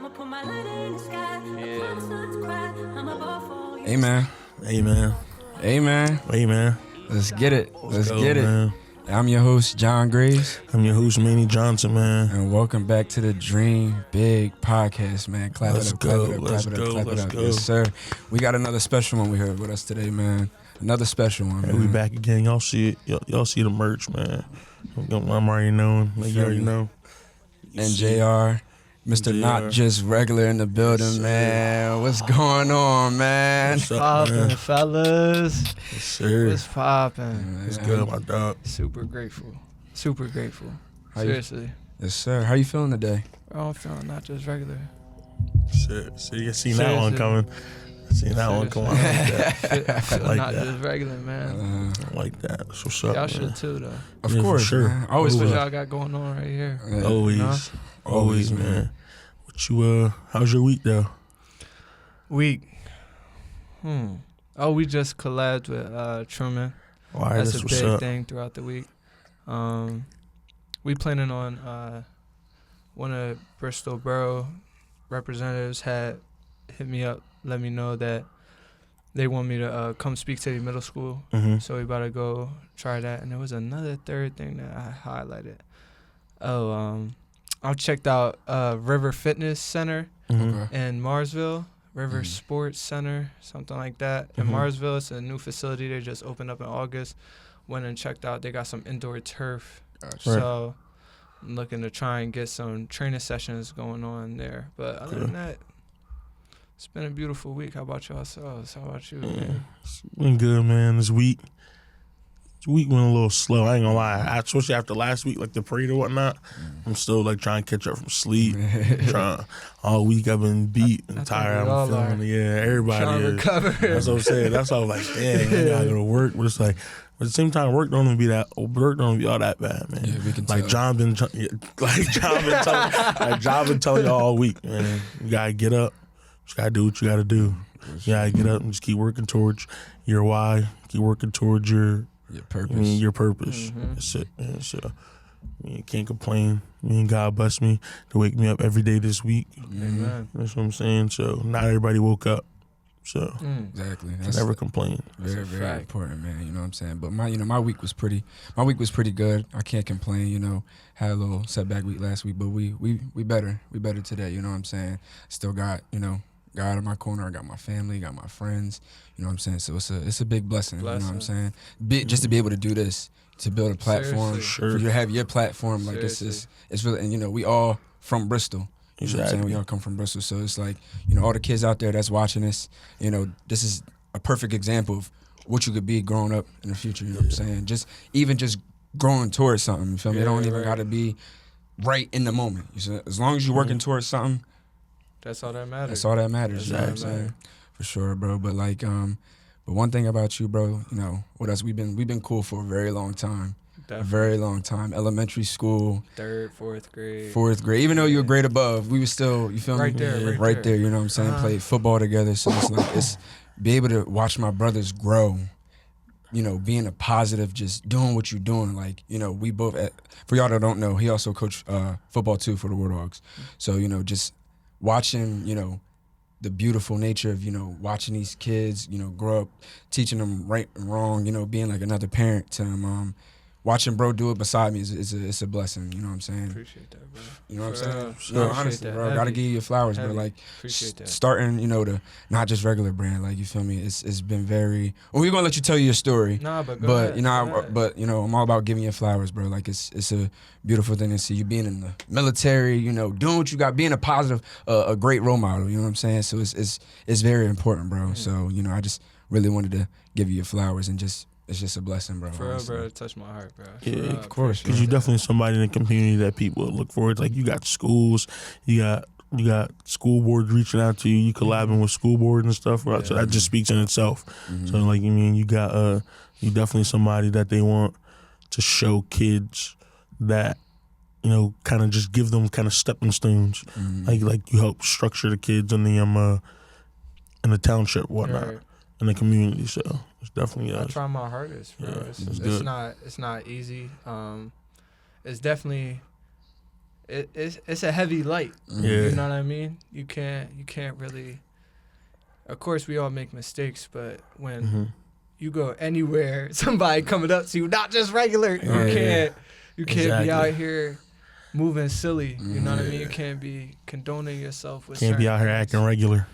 Hey man. Hey man. Hey man. Hey man. Let's get it. Let's go, get it. Man. I'm your host, John Graves. I'm your host, Manny Johnson, man. And welcome back to the Dream Big Podcast, man. Clap it up, clap it up, clap it up, clap it up. Yes, sir. We got another special one we heard with us today, man. Another special one, man. We back again. Y'all see it. Y'all see the merch, man. I'm already knowing. Like you already know. And JR. Mr. Not Just Regular in the building, man. What's going on, man? What's up, poppin', man? fellas. Yes, sir. What's poppin'? It's good, my dog. Super grateful. Super grateful. Seriously. Yes, sir. How you feeling today? I'm feeling not just regular. Shit. See, you seen that one coming. Seen that one coming. I feel like not that. just regular, man. I like that. That's what's up, Y'all man. should too, though. Of Yeah, course, for sure. man. Always What for y'all got going on right here? Always. You know? Always, man. What you, how's your week, though? Week. Oh, we just collabed with Truman. All right, That's a what's big up. thing throughout the week. We planning on one of Bristol borough representatives had hit me up, let me know that they want me to come speak to the middle school. Mm-hmm. So we about to go try that. And there was another third thing that I highlighted. I checked out River Fitness Center Mm-hmm. in Marsville, River Sports Center, something like that. In Marsville, it's a new facility they just opened up in August. Went and checked out. They got some indoor turf. Gotcha. So I'm looking to try and get some training sessions going on there. But other than that, it's been a beautiful week. How about yourselves? How about you, man? It's been good, man. This week went a little slow. I ain't gonna lie. Especially after last week, like the parade or whatnot, I'm still like trying to catch up from sleep. All week I've been beat and tired. I'm feeling everybody Trying to is. recover. That's what I'm saying. That's why I was like, dang, I gotta go to work. But it's like, at the same time, work don't even be all that bad, man. Yeah, we can like tell. John been telling y'all all week, man. You gotta get up. Just gotta do what you gotta do. You gotta get up and just keep working towards your why. Keep working towards your purpose. Your purpose. That's it, man. So, you can't complain. God bless me to wake me up every day this week. Amen. That's what I'm saying. So, not everybody woke up. So, Exactly. That's never complain. Very, very important, man. You know what I'm saying? But my week was pretty good. I can't complain. You know, had a little setback week last week, but we better. We better today. You know what I'm saying? Still got, God in my corner. I got my family, got my friends. You know what I'm saying? So it's a big blessing. You know what I'm saying? Just to be able to do this, to build a platform, for you to have your platform, like it's really, and we all from Bristol. You know what I'm saying? We all come from Bristol, so it's like, all the kids out there that's watching this, this is a perfect example of what you could be growing up in the future. You know what I'm saying? Just growing towards something. You feel me? It don't even got to be right in the moment. As long as you're working towards something. That's all that matters. That's all that matters. You know what I'm saying? For sure, bro. But but one thing about you, bro, with us, we've been cool for a very long time. Definitely. A very long time. Elementary school. 3rd, 4th grade. 4th grade. Even though you were a grade above, we were still, you feel me? Right there. Right there, you know what I'm saying? Played football together. So it's like, be able to watch my brothers grow, being a positive, just doing what you're doing. Like, we both, for y'all that don't know, he also coached football too for the Warthogs. So, just watching, the beautiful nature of, watching these kids, grow up, teaching them right and wrong, being like another parent to them. Watching bro do it beside me is a blessing, you know what I'm saying? Appreciate that, bro. You know what I'm saying? Sure. Honestly, that. bro, Heavy. gotta give you your flowers, bro. Like, Appreciate that. starting, the Not Just Regular brand, like, you feel me? It's been very. Well, we're gonna let you tell your story. Nah, but go ahead. I'm all about giving you flowers, bro. Like, it's a beautiful thing to see you being in the military, doing what you got, being a positive, a great role model. You know what I'm saying? So it's very important, bro. So I just really wanted to give you your flowers and just. It's just a blessing, bro. For real, bro. It touched my heart, bro. Yeah, of course. Because you're definitely somebody in the community that people look forward to. Like, you got schools, you got school boards reaching out to you, you collabing with school boards and stuff, right? So that just speaks in itself. So, like, you got, you definitely somebody that they want to show kids that, kind of just give them kind of stepping stones. Like you help structure the kids in the township, whatnot, in the community. So it's definitely. I try my hardest, bro. It's not easy. It's it's a heavy light. Yeah. You know what I mean? You can't really. Of course, we all make mistakes, but when you go anywhere, somebody coming up to you, not just regular. You can't be out here moving silly. You know what I mean? You can't be condoning yourself with. Can't be out here things. acting regular.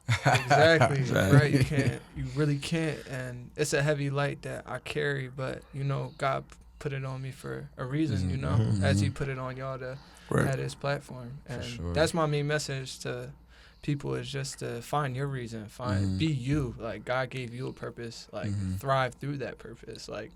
Exactly. Right. You can't. You really can't. And it's a heavy light that I carry, but God put it on me for a reason. As He put it on y'all to have this platform, and that's my main message to people is just to find your reason, be you. Like God gave you a purpose. Like thrive through that purpose. Like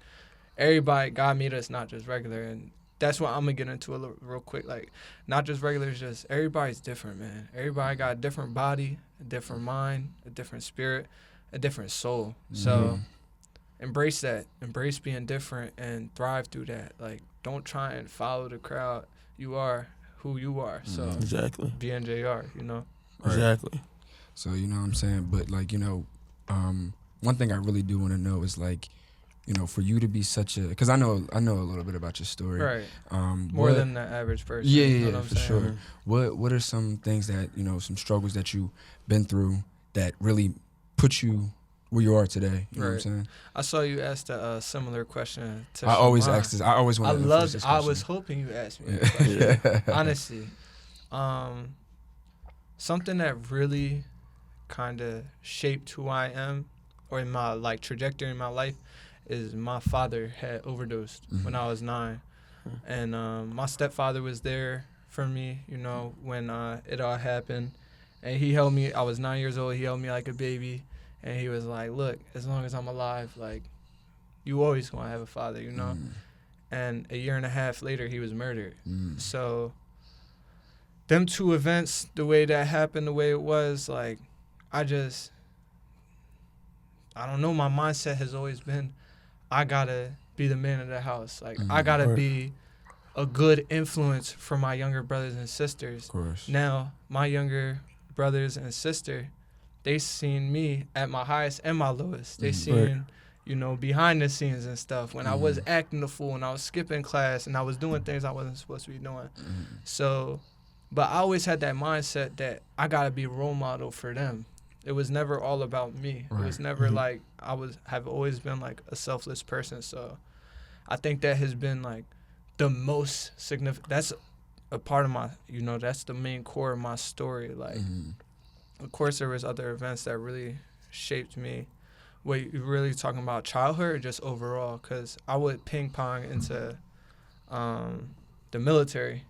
everybody, God made us not just regular, and that's what I'm gonna get into real quick. Like not just regular, it's just everybody's different, man. Everybody got a different body, a different mind, a different spirit, a different soul. So embrace that. Embrace being different and thrive through that. Like don't try and follow the crowd. You are who you are. So exactly. BNJR, Right. Exactly. So you know what I'm saying, but like one thing I really do want to know is like, for you to be such a, because I know a little bit about your story, right? More than the average person. Yeah, for sure. What are some things that some struggles that you've been through that really put you where you are today? You know what I'm saying? I saw you asked a similar question to I always ask this. I always want to. I was hoping you asked me this question. Honestly, something that really kind of shaped who I am, or in my trajectory in my life, is my father had overdosed when I was 9, and my stepfather was there for me, when it all happened, and he held me. I was 9 years old. He held me like a baby, and he was like, "Look, as long as I'm alive, like, you always gonna have a father, And a year and a half later, he was murdered. So them two events, the way that happened, the way it was, like, I don't know. My mindset has always been, I gotta be the man of the house. Like, I gotta be a good influence for my younger brothers and sisters. Of course. Now, my younger brothers and sister, they seen me at my highest and my lowest. They seen, behind the scenes and stuff. When I was acting the fool, and I was skipping class, and I was doing things I wasn't supposed to be doing. So, but I always had that mindset that I gotta be a role model for them. It was never all about me. Right. It was never like have always been like a selfless person. So I think that has been like the most significant. That's a part of my, that's the main core of my story. Like, of course, there was other events that really shaped me. Wait, you really talking about childhood or just overall? Because I would ping pong into the military.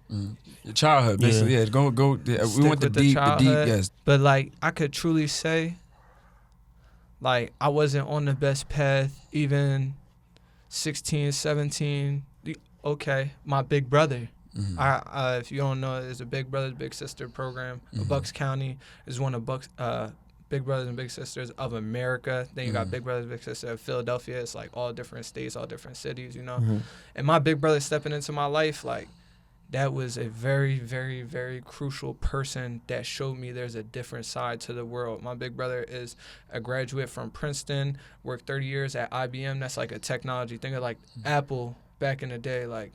Your childhood, basically. Yeah, go. Yeah, we want the deep, yes. But like, I could truly say, like, I wasn't on the best path, even 16, 17. Okay, my big brother. I if you don't know, there's a Big Brothers Big Sister program. Bucks County is one of Big Brothers and Big Sisters of America. Then you got Big Brothers Big Sisters of Philadelphia. It's like all different states, all different cities, And my big brother stepping into my life, like, that was a very, very, very crucial person that showed me there's a different side to the world. My big brother is a graduate from Princeton, worked 30 years at IBM. That's like a technology. Think of like Apple back in the day, like,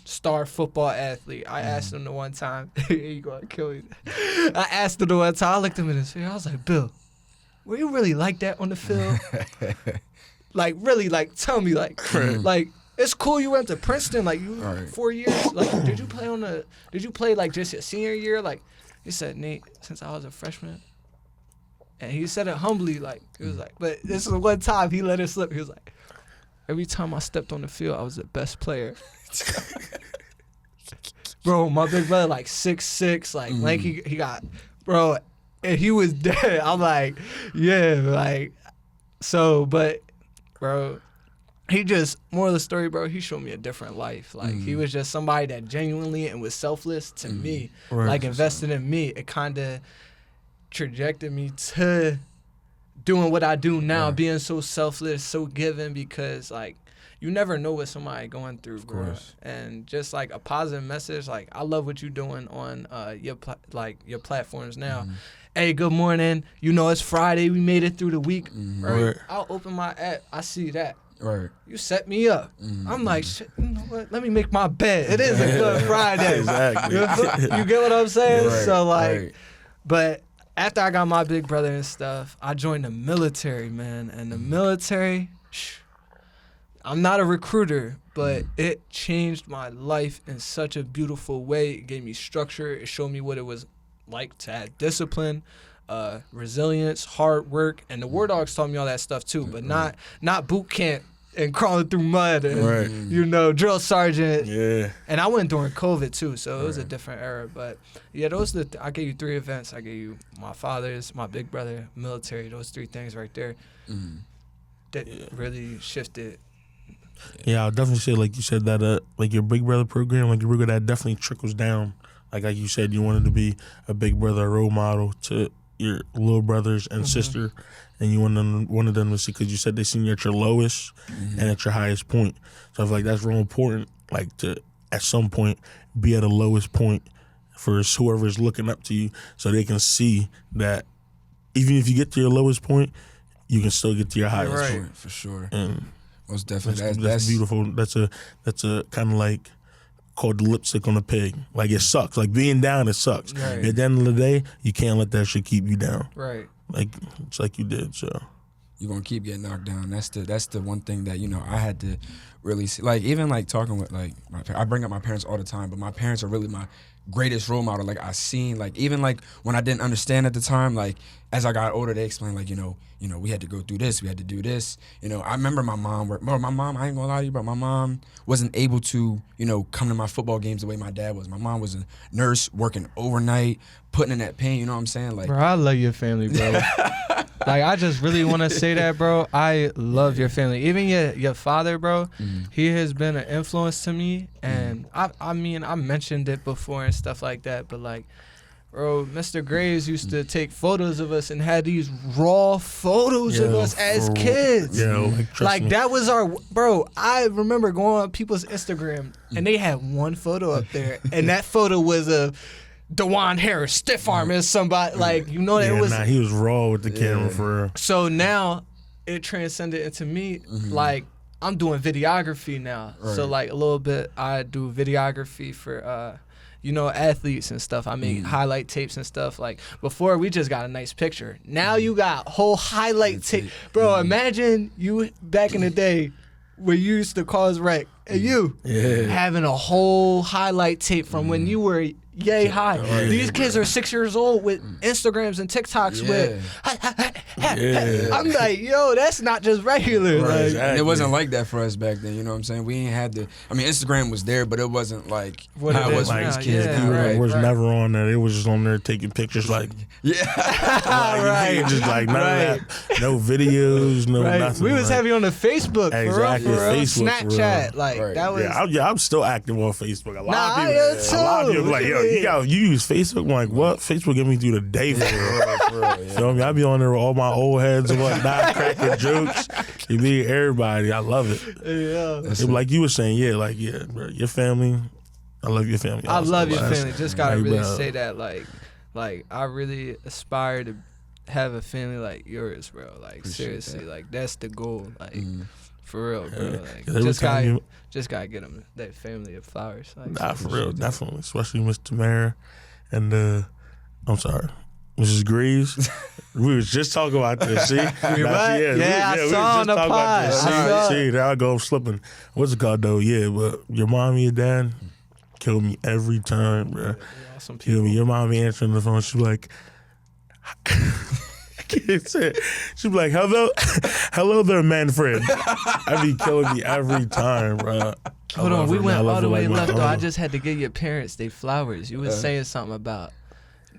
star football athlete. I asked him the one time, you gonna kill me. I asked him the one time, I looked him in his face, I was like, Bill, were you really like that on the field? Like, really, like, tell me, like, it's cool you went to Princeton, like, 4 years. Like, did you play, like, just your senior year? Like, he said, Nate, since I was a freshman. And he said it humbly, like, he was like, but this is one time he let it slip. He was like, every time I stepped on the field, I was the best player. Bro, my big brother, like, 6'6", like, lanky, he got, bro, and he was dead. I'm like, yeah, like, so, but, bro, he just, more of the story, bro, he showed me a different life. Like, he was just somebody that genuinely and was selfless to me, like, invested in me. It kind of trajected me to doing what I do now, being so selfless, so giving, because, like, you never know what somebody going through, bro. And just, like, a positive message, like, I love what you're doing on your platforms now. Hey, good morning. It's Friday. We made it through the week. Right? I'll open my app. I see that. Right. You set me up. Mm-hmm. I'm like, shit, you know what? Let me make my bed. It is a good Friday. Exactly. You get what I'm saying? Right, So like, right. but after I got my big brother and stuff, I joined the military, man. And the military, I'm not a recruiter, but it changed my life in such a beautiful way. It gave me structure. It showed me what it was like to have discipline, resilience, hard work, and the War Dogs taught me all that stuff too. But not boot camp and crawling through mud and you know, drill sergeant. Yeah. And I went during COVID too, so it was a different era. But yeah, those I gave you 3 events. I gave you my father's, my big brother, military. Those 3 things right there that really shifted. Yeah, I'll definitely say, like you said, that like your big brother program, like your big brother, that definitely trickles down. Like you said, you wanted to be a big brother, a role model to your little brothers and sister, and you wanted them to see, because you said they seen you at your lowest and at your highest point. So I feel like that's real important, like to at some point be at a lowest point for whoever is looking up to you, so they can see that even if you get to your lowest point, you can still get to your highest point. For sure. And most definitely. that's beautiful. That's a kind of like called the lipstick on a pig. Like it sucks. Like being down, it sucks. Right. At the end of the day, you can't let that shit keep you down. Right. Like it's like you did. So you're gonna keep getting knocked down. That's the one thing that, you know, I had to really see. Like even like talking with like I bring up my parents all the time, but my parents are really my greatest role model. Like I seen, like even like when I didn't understand at the time, like as I got older, they explained like, you know, we had to go through this, we had to do this. You know, I remember my mom, I ain't gonna lie to you, but my mom wasn't able to, you know, come to my football games the way my dad was. My mom was a nurse working overnight, putting in that pain, you know what I'm saying? Like, bro, I love your family, bro. Like, I just really want to say that, bro. I love your family. Even your father, bro, he has been an influence to me. And I mean, I mentioned it before and stuff like that, but like, bro, Mr. Graves used to take photos of us and had these raw photos of us as kids. Yeah, like that was our, bro, I remember going on people's Instagram and they had one photo up there and that photo was of DeJuan Harris, stiff arm as somebody, like, you know, it was. Nah, he was raw with the camera for real. So now it transcended into me, like, I'm doing videography now. Right. So like a little bit, I do videography for, you know, athletes and stuff. I make highlight tapes and stuff. Like before, we just got a nice picture. Now you got whole highlight tape. Bro, imagine you back in the day where you used to cause wreck and you having a whole highlight tape from when you were yay high. Right. These kids are 6 years old with Instagrams and TikToks with. I'm like, yo, that's not just regular. Right. Like, exactly. It wasn't like that for us back then. You know what I'm saying? We ain't had the. I mean, Instagram was there, but it wasn't like what how it was for now. these kids. Yeah, now, it was never on there. It was just on there taking pictures, like right, just like none of that, no videos, no nothing. We was heavy on the Facebook, exactly. For real. Facebook, Snapchat, like that was. I'm still active on Facebook. A lot of people like, yo, you use Facebook? I'm like, what? Facebook get me through the day for real. Feel me? I be on there with all my old heads and whatnot, cracking jokes. You meet everybody. I love it. Yeah. Like you were saying, bro, your family. I love your family. I love your family. Just gotta really say that, like I really aspire to have a family like yours, bro. Like appreciate seriously, like that's the goal. Like for real, bro. Like just gotta get them that family of flowers. Like, nah, for real, definitely. Especially Miss Tamara and I'm sorry, Mrs. Greaves. We was just talking about this. See, I saw on the pod. See, there I go slipping. What's it called though? Yeah, but your mom and your dad kill me every time, bro. Awesome kill me. Your mom answering the phone. She like. She'd be like, hello there, Manfred. I be killing me every time, bro. Hold on, we went all the way left, though. I just had to give your parents their flowers. You was saying something about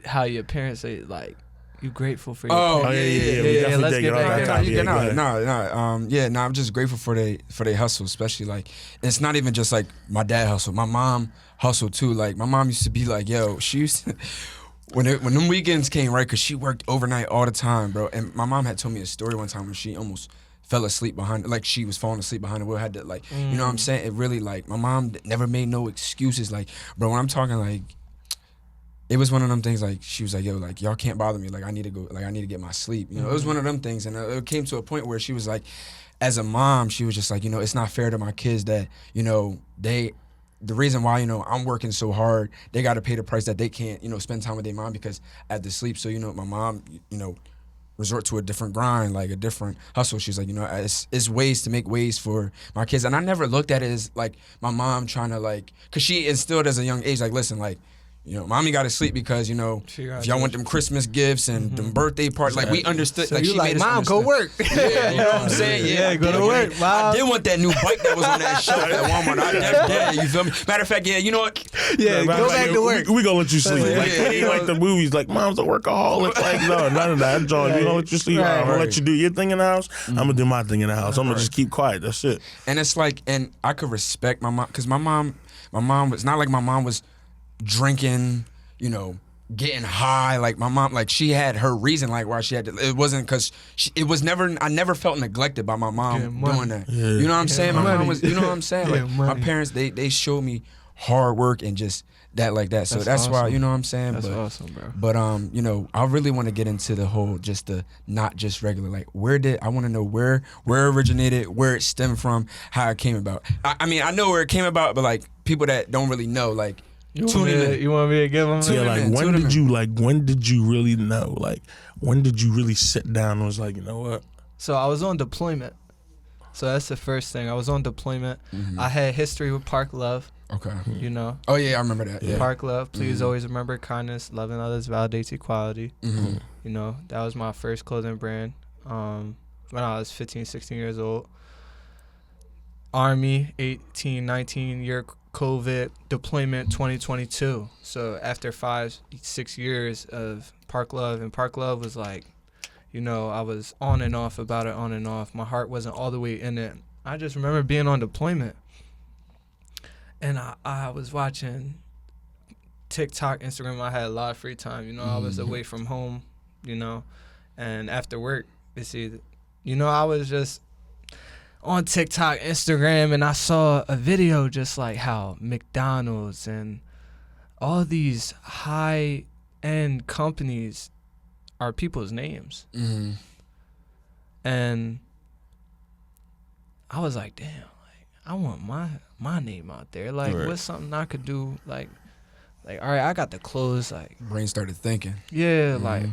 how your parents say, like, you grateful for your parents. Yeah. Let's get back there. I'm just grateful for they hustle, especially, like, it's not even just, like, my dad hustle. My mom hustled, too. Like, my mom used to be like, yo, she used to... When them weekends came, right, because she worked overnight all the time, bro. And my mom had told me a story one time when she almost fell asleep behind, like she was falling asleep behind the wheel. Had to, like, you know what I'm saying? It really, like, my mom never made no excuses. Like, bro, when I'm talking, like, it was one of them things, like, she was like, yo, like, y'all can't bother me. Like, I need to go, like, I need to get my sleep. You know, it was one of them things. And it came to a point where she was like, as a mom, she was just like, you know, it's not fair to my kids that, you know, the reason why, you know, I'm working so hard, they got to pay the price that they can't, you know, spend time with their mom because at the sleep. So, you know, my mom, you know, resort to a different grind, like a different hustle. She's like, you know, it's ways to make ways for my kids. And I never looked at it as like my mom trying to like, cause she instilled as a young age, like, listen, like, you know, mommy got to sleep because, you know, if y'all want them Christmas gifts and them birthday parties, like we understood. So like you she like, made us mom, understand. go work. Yeah, you know what I'm saying? Yeah, go to work, I mom. did want that new bike that was on that shelf at Walmart. I did, you feel me? Matter of fact, yeah, you know what? Yeah, go back to work. We gonna let you sleep. Yeah, Like, yeah, it ain't like the movies, like, mom's a workaholic. Like, no, none of that. John, we gonna let you sleep. Right. I'm gonna let you do your thing in the house. I'm gonna do my thing in the house. I'm gonna just keep quiet. That's it. And it's like, and I could respect my mom, because my mom was not like my mom was drinking, you know, getting high. Like my mom, like she had her reason, like why she had to. It wasn't because it was never. I never felt neglected by my mom doing that. Yeah. You know what I'm saying? My money. mom was. You know what I'm saying? Yeah, Like my money. parents, they showed me hard work and just that like that. So that's why, awesome. you know what I'm saying. That's but awesome, bro. but you know, I really want to get into the whole just the not just regular. Like I want to know where it originated, where it stemmed from, how it came about. I mean, I know where it came about, but like people that don't really know, like. You want me to give them? Yeah, like in, when did you really know? Like, when did you really sit down and was like, you know what? So I was on deployment. So that's the first thing. I was on deployment. Mhm. I had history with Park Love. Okay. You know, Oh yeah, I remember that. Yeah. Park Love. Please always remember kindness, loving others, validates equality. Mm-hmm. You know, that was my first clothing brand. When I was 15, 16 years old. Army, 18, 19 year COVID deployment 2022. So after 5-6 years of Park Love, and Park Love was like, you know, I was on and off about it, on and off. My heart wasn't all the way in it. I just remember being on deployment. And I was watching TikTok, Instagram. I had a lot of free time. You know, I was away from home, you know. And after work, it's either, you know, I was just on TikTok, Instagram, and I saw a video just like how McDonald's and all these high-end companies are people's names. Mm-hmm. And I was like, damn, like I want my name out there. Like, Right. what's something I could do? Like, all right, I got the clothes. Like, Brain started thinking. yeah, like,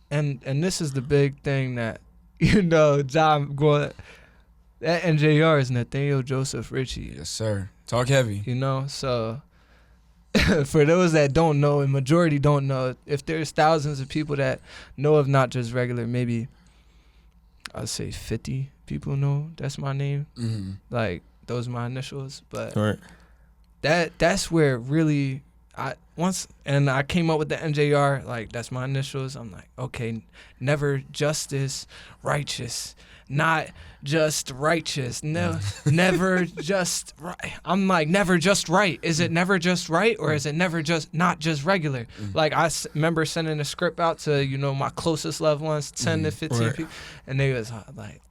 and this is the big thing that, you know, John going. That NJR is Nathaniel Joseph Ricci. Yes, sir. Talk heavy. You know, so for those that don't know, and majority don't know, if there's thousands of people that know of Not Just Regular, maybe I'd say 50 people know that's my name. Mm-hmm. Like, those are my initials. But All right. that's where really I came up with the NJR, like that's my initials. I'm like, okay, never justice, righteous. Not just righteous. No, never just right. I'm like, never just right. Is it never just right, or is it never just not just regular? Like I remember sending a script out to, you know, my closest loved ones, 10 to 15 Right. people, and they was like,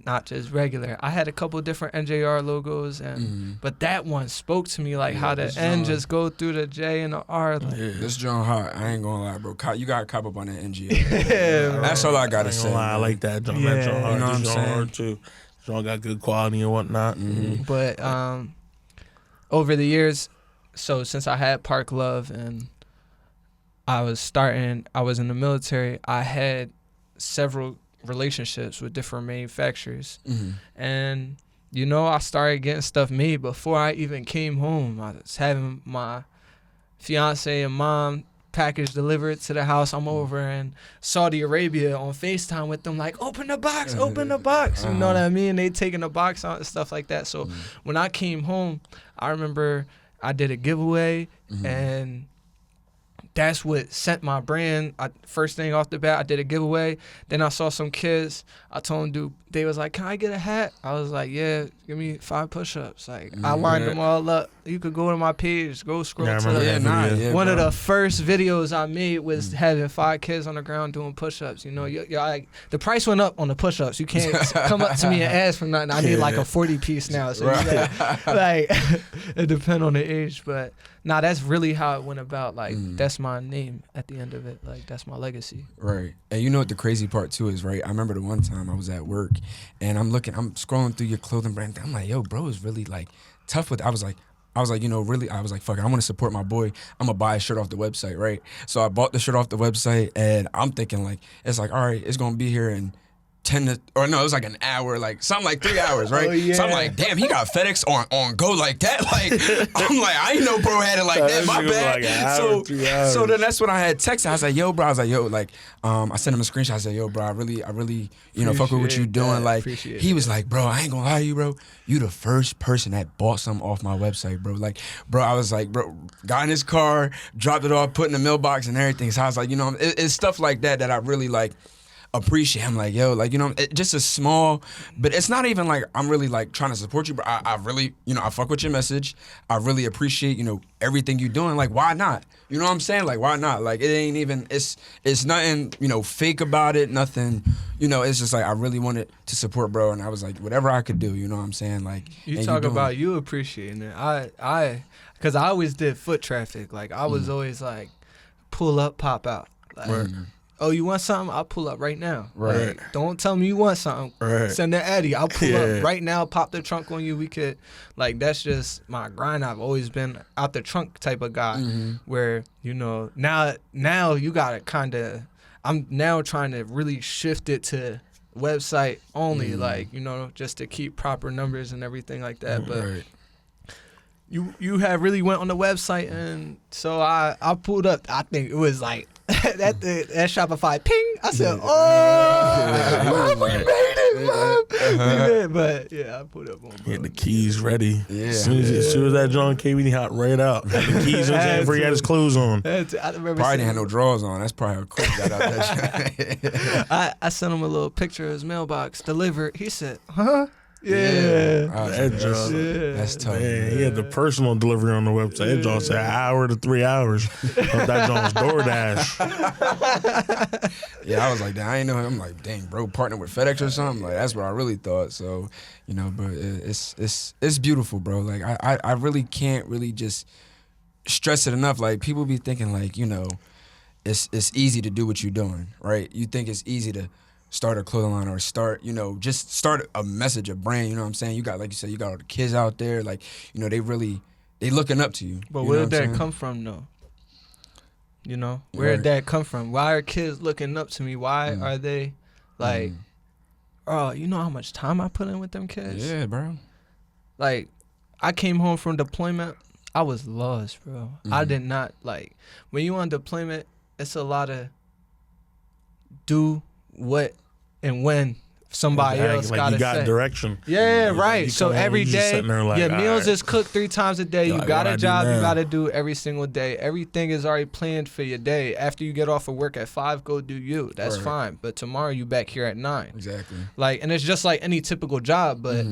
not just regular. I had a couple different NJR logos, and but that one spoke to me, like how the this N John. just go through the J and the R. Like, This John hot. I ain't gonna lie, bro. You gotta cop up on that NGA. yeah, That's all I gotta I ain't say. gonna lie, I man. like that, John. Yeah. That John hard. You know what I'm John saying? hard too. John got good quality and whatnot. But over the years, so since I had Park Love and I was in the military, I had several relationships with different manufacturers. And, you know, I started getting stuff made before I even came home. I was having my fiance and mom package delivered to the house. I'm over in Saudi Arabia on FaceTime with them, like, open the box. You know what I mean? They taking the box out and stuff like that. So when I came home, I remember I did a giveaway, and that's what sent my brand. First thing off the bat, I did a giveaway. Then I saw some kids. I told them, dude, they was like, can I get a hat? I was like, yeah, give me 5 push-ups. Like, I lined them all up. you could go to my page, go scroll Yeah, I to remember Yeah, that nah, video. yeah, one of bro. the first videos I made was having 5 kids on the ground doing push-ups. You know, the price went up on the push-ups. You can't come up to me and ask for nothing. I need like a 40-piece now. So you gotta, like, it depends on the age, but nah, that's really how it went about. Like, that's my name at the end of it. Like, that's my legacy. Right. And you know what the crazy part too is, right? I remember the one time I was at work and I'm scrolling through your clothing brand. I'm like, yo, bro is really like tough with it. I was like, you know, really, I was like, fuck it, I want to support my boy. I'm gonna buy a shirt off the website, right? So I bought the shirt off the website and I'm thinking like, it's like, all right, it's gonna be here in 10 to, or no, it was like an hour, like something like 3 hours, right? Oh, yeah. So I'm like, damn, he got FedEx on go like that. Like, I'm like, I ain't know bro had it like that. My That shit was bad. like an hour, 3 hours. So then that's when I had texted. I was like, yo, bro. I was like, yo, like, I sent him a screenshot. I said, yo, bro, I really, you know, fuck with what you Appreciate doing. that. Like, Appreciate he it. was like, bro, I ain't gonna lie to you, bro. You the first person that bought something off my website, bro. Like, bro, I was like, bro, got in his car, dropped it off, put in the mailbox and everything. So I was like, you know, it's stuff like that I really like appreciate. I'm like, yo, like, you know, just a small, but it's not even like I'm really like trying to support you, but I really, you know, I fuck with your message. I really appreciate, you know, everything you doing. Like, why not? You know what I'm saying? Like, why not? Like, it ain't even, it's nothing, you know, fake about it, nothing, you know, it's just like, I really wanted to support bro, and I was like, whatever I could do, you know what I'm saying? Like, You and talk doing about you appreciating it. Because I always did foot traffic. Like, I was always like, pull up, pop out. Like, oh, you want something? I'll pull up right now. Right. Like, don't tell me you want something. Right. Send that Addy. I'll pull Yeah. up right now, pop the trunk on you. We could, like, that's just my grind. I've always been out the trunk type of guy where, you know, now you got to kind of, I'm now trying to really shift it to website only, like, you know, just to keep proper numbers and everything like that. But Right. you have really went on the website, and so I pulled up. I think it was like that Shopify ping. I said, "Oh, we made it, Mom. We made it." But yeah, I pulled up on. He had the keys ready. Yeah. As soon as that John came in, he hopped right out. Had the keys in his hand before he had his clothes on. I remember Probably didn't have no drawers on. That's probably how quick he got out that. I sent him a little picture of his mailbox delivered. He said, "Huh? Yeah." I was That like, just- that's tough. Man, he had the personal delivery on the website. That John said an hour to 3 hours. Of that John's DoorDash. Yeah, I was like, I ain't know. I'm like, dang, bro, partner with FedEx or something. Like, that's what I really thought. So, you know, but it's beautiful, bro. Like, I really can't really just stress it enough. Like, people be thinking like, you know, it's easy to do what you're doing, right? You think it's easy to start a clothing line or start, you know, just start a message, a brand. You know what I'm saying? You got, like you said, you got all the kids out there. Like, you know, they looking up to you. But you where know did what I'm that saying? come from, though? You know, where did Right. that come from? Why are kids looking up to me? Why are they like, oh, you know how much time I put in with them kids? Yeah, bro. Like, I came home from deployment. I was lost, bro. I did not, like, when you on deployment, it's a lot of do what and when somebody else like gotta you got say. direction. Yeah, You right. come So home, every you just day, sitting there like, your all meals right. is cooked 3 times a day. You Like, got what I a do job you now? got to do every single day. Everything is already planned for your day. After you get off of work at 5, go do you. That's Right. fine. But tomorrow you back here at 9. Exactly. Like, and it's just like any typical job, but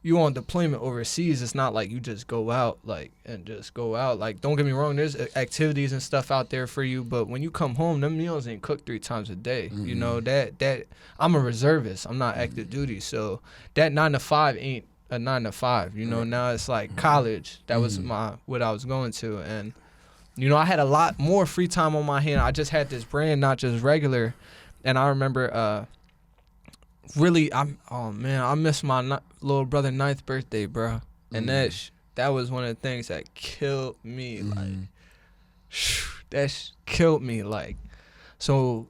you on deployment overseas, it's not like you just go out, like, and just go out. Like, don't get me wrong, there's activities and stuff out there for you, but when you come home, them meals ain't cooked 3 times a day. You know, that I'm a reservist. I'm not active duty, so that 9 to 5 ain't a 9 to 5. You know, now it's like college. That was what I was going to, and you know, I had a lot more free time on my hand. I just had this brand, not just regular, and I remember really, I missed my little brother 9th birthday, bro. And that was one of the things that killed me. Like, that killed me. Like, so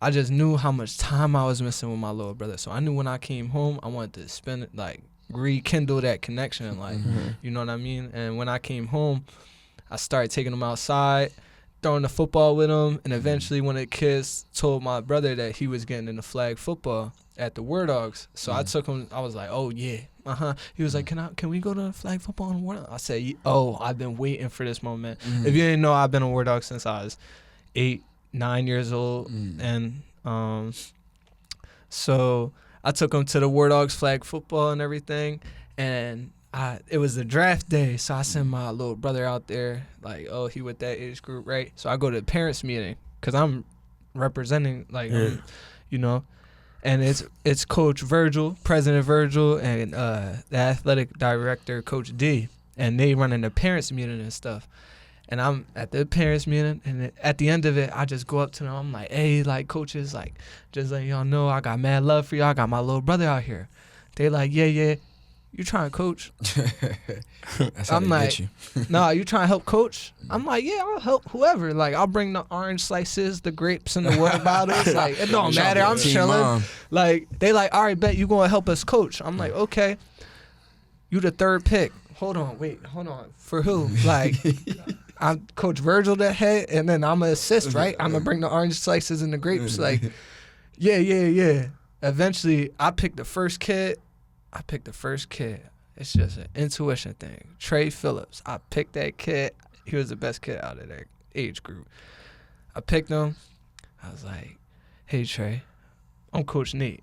I just knew how much time I was missing with my little brother. So I knew when I came home, I wanted to spend it, like, rekindle that connection. Like, you know what I mean? And when I came home, I started taking him outside, throwing the football with him. And eventually one of the kids told my brother that he was getting into flag football at the War Dogs. So I took him, I was like, oh yeah, He was like, can we go to flag football in War Dogs? I said, oh, I've been waiting for this moment. If you didn't know, I've been a War Dog since I was 8, 9 years old. And so I took him to the War Dogs flag football and everything. And it was the draft day, so I sent my little brother out there, like, oh, he with that age group, right? So I go to the parents meeting, because I'm representing, like, you know, and it's Coach Virgil, President Virgil, and the athletic director, Coach D, and they running the parents meeting and stuff. And I'm at the parents meeting, and at the end of it, I just go up to them. I'm like, hey, like, coaches, like, just letting y'all know I got mad love for y'all. I got my little brother out here. They like, yeah, you trying to coach? That's how I'm they like, get you. nah, you trying to help coach? I'm like, yeah, I'll help whoever. Like, I'll bring the orange slices, the grapes, and the water bottles. Like, it don't matter. I'm Team chilling. mom. Like, they like, all right, bet you going to help us coach. I'm like, okay. You the third pick. Hold on. For who? Like, I'm Coach Virgil the head, and then I'm going to assist, right? I'm going to bring the orange slices and the grapes. Like, yeah. Eventually, I picked the first kid. It's just an intuition thing. Trey Phillips. I picked that kid. He was the best kid out of that age group. I picked him. I was like, hey, Trey, I'm Coach Nate.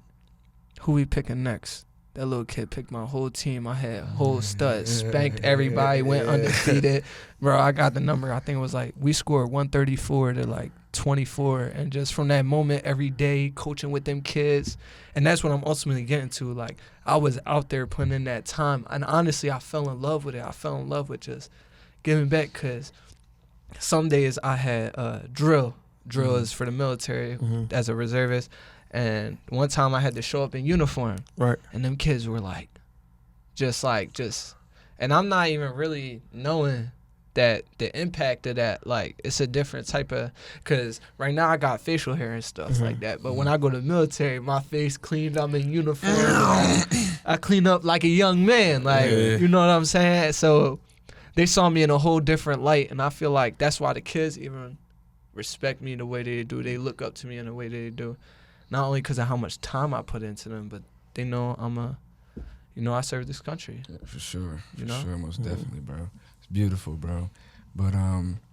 Who we picking next? That little kid picked my whole team. I had whole studs, spanked everybody, went undefeated. Bro, I got the number. I think it was like, we scored 134 to like 24. And just from that moment, every day, coaching with them kids. And that's what I'm ultimately getting to. Like, I was out there putting in that time. And honestly, I fell in love with it. I fell in love with just giving back, because some days I had drill. Drill is for the military as a reservist. And one time I had to show up in uniform. Right. And them kids were like, and I'm not even really knowing that the impact of that, like, it's a different type of, because right now I got facial hair and stuff like that. But when I go to the military, my face cleaned, I'm in uniform. I clean up like a young man. Like, you know what I'm saying? So they saw me in a whole different light. And I feel like that's why the kids even respect me the way they do. They look up to me in the way they do. Not only because of how much time I put into them, but they know I serve this country. Yeah, for sure. You know? Most definitely, bro. It's beautiful, bro. But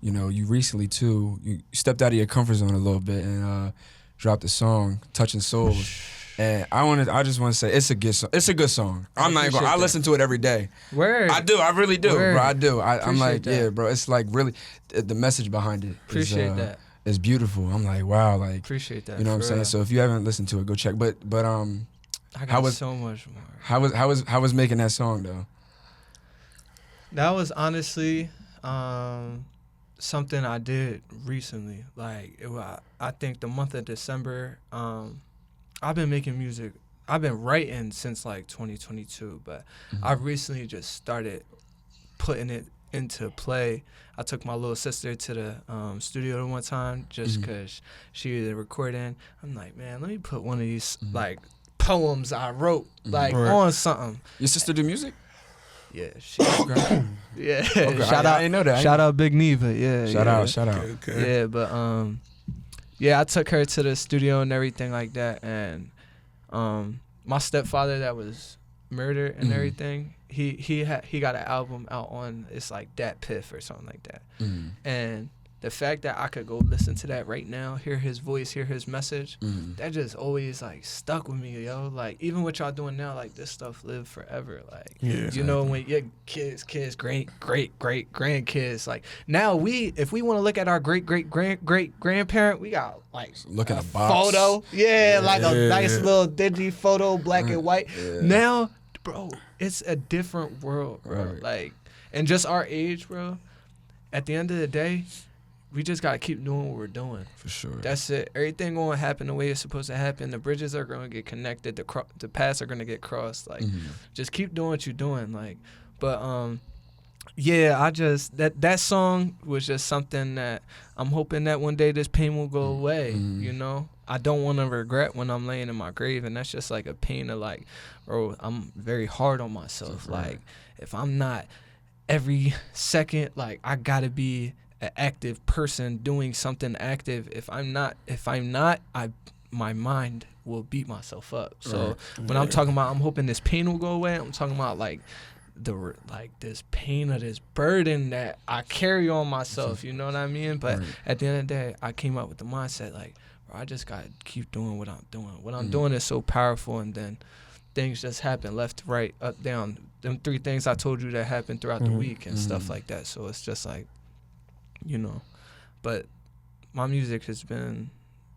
you recently too, you stepped out of your comfort zone a little bit and dropped a song, "Touching Souls." And I just want to say it's a good song. It's a good song. I'm not even gonna, I listen to it every day. Word. I do. I really do, Word. bro. I do. I'm like, that. yeah, bro. It's like really the message behind it. Appreciate that. It's beautiful. I'm like, wow, like, Appreciate that. you know what I'm saying? real. So if you haven't listened to it, go check. But I got so much more. how was making that song though? That was honestly something I did recently. Like, I think the month of December, I've been making music. I've been writing since like 2022, but I recently just started putting it into play. I took my little sister to the studio one time just because she was recording. I'm like, man, let me put one of these like poems I wrote like on something. Your sister do music? Yeah, she's great. Yeah, Okay, shout I out, didn't know that. shout out Big Neva. Yeah, Shout yeah. out. Okay. Yeah, but I took her to the studio and everything like that, and my stepfather that was murdered and everything, he got an album out on, it's like Dat Piff or something like that, and the fact that I could go listen to that right now, hear his voice, hear his message, that just always like stuck with me, yo. Like, even what y'all doing now, like, this stuff live forever. Like, you know, when your kids, great grandkids, like, now if we want to look at our great grandparent, we got like Look at a a box. photo, like a nice little digi photo, black and white. Now, bro, it's a different world, bro. Right. Like, and just our age, bro. At the end of the day, we just gotta keep doing what we're doing. For sure. That's it. Everything gonna happen the way it's supposed to happen. The bridges are gonna get connected. The paths are gonna get crossed. Like, just keep doing what you're doing. Like, but I just that song was just something that I'm hoping that one day this pain will go away. You know, I don't want to regret when I'm laying in my grave, and that's just like a pain of like, bro, I'm very hard on myself. Like, if I'm not every second, like, I gotta be an active person doing something active. If I'm not, my mind will beat myself up. So when I'm talking about, I'm hoping this pain will go away, I'm talking about like this pain of this burden that I carry on myself. You know what I mean? But at the end of the day, I came up with the mindset like, bro, I just gotta keep doing what I'm doing. What I'm doing is so powerful, and then things just happen left, right, up, down. Them 3 things I told you that happened throughout the week and stuff like that. So it's just like, you know, but my music has been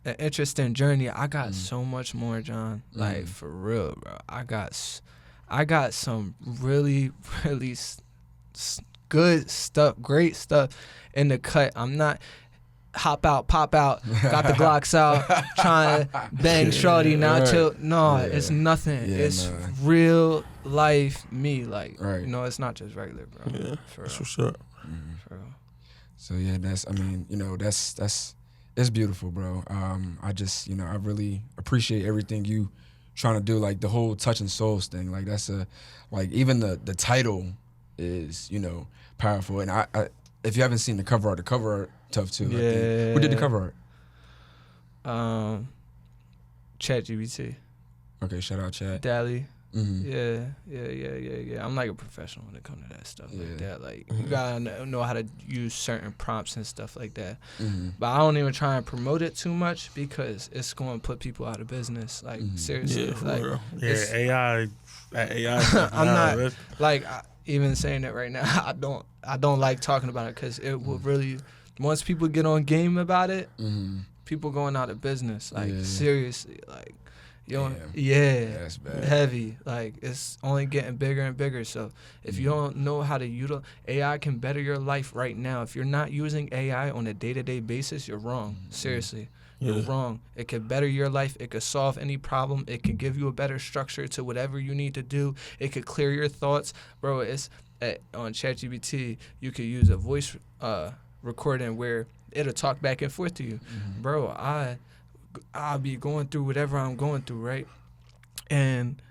an interesting journey. I got so much more, John. Like for real, bro. I got some really, really good stuff, great stuff in the cut. I'm not hop out, pop out, got the Glocks out, trying to bang shorty now till it's nothing. It's real life me. Like you know, it's not just regular, bro. Yeah, for that's real. what's up. For real. So yeah, that's, I mean, you know, that's it's beautiful, bro. I just, you know, I really appreciate everything you trying to do, like the whole touching souls thing. Like that's like even the title is, you know, powerful. And I if you haven't seen the cover art tough too. Yeah. I think. Who did the cover art? ChatGPT. Okay, shout out Chat. Dally. Mm-hmm. Yeah. I'm like a professional when it comes to that stuff like that. Like Mm-hmm. you gotta know how to use certain prompts and stuff like that. Mm-hmm. But I don't even try and promote it too much because it's going to put people out of business. Like seriously, Yeah, for like real. it's- AI. I'm not like even saying that right now. I don't like talking about it because it will really, once people get on game about it, people going out of business. Like seriously, like. That's bad. Heavy. Like it's only getting bigger and bigger. So if you don't know how to utilize AI, can better your life right now. If you're not using AI on a day-to-day basis, you're wrong. Seriously, you're wrong. It could better your life. It could solve any problem. It could give you a better structure to whatever you need to do. It could clear your thoughts, bro. It's on ChatGPT. You could use a voice recording where it'll talk back and forth to you, bro. I'll be going through whatever I'm going through, right? And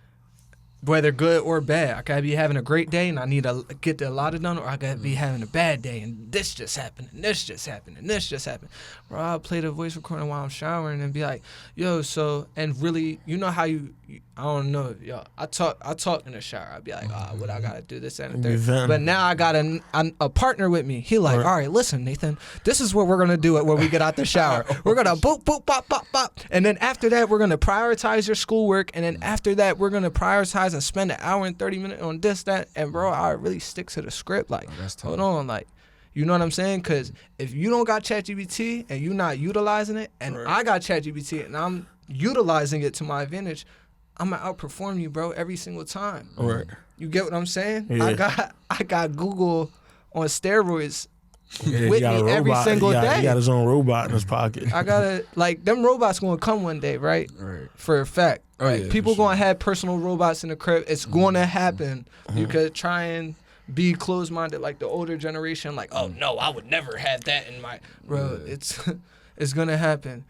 whether good or bad, I could be having a great day and I need to get a lot done, or I could be having a bad day and this just happened and this just happened and this just happened. Bro, I'll play the voice recording while I'm showering and be like, yo, so, and really, you know how I don't know, yo, I talk in the shower. I'll be like, what I gotta do, this and the third. But now I got a partner with me. He like, all right, listen, Nathan, this is what we're gonna do when we get out the shower. We're gonna boop, boop, bop, bop, bop. And then after that, we're gonna prioritize your schoolwork. And then after that, we're gonna prioritize and spend an hour and 30 minutes on this, that. And bro, I really stick to the script. Like, hold on, like, you know what I'm saying? Because if you don't got ChatGPT and you're not utilizing it, and I got ChatGPT and I'm utilizing it to my advantage, I'm gonna outperform you, bro, every single time. Right. You get what I'm saying? Yeah. I got Google on steroids Yeah, with he got me a every robot. single He day. got his own robot in his pocket. I gotta, like, them robots gonna come one day, right? Right. For a fact. Oh, Like, yeah, people for sure. gonna have personal robots in the crib. It's gonna happen. You could try and be closed-minded like the older generation, like, oh no, I would never have that in my bro. It's gonna happen.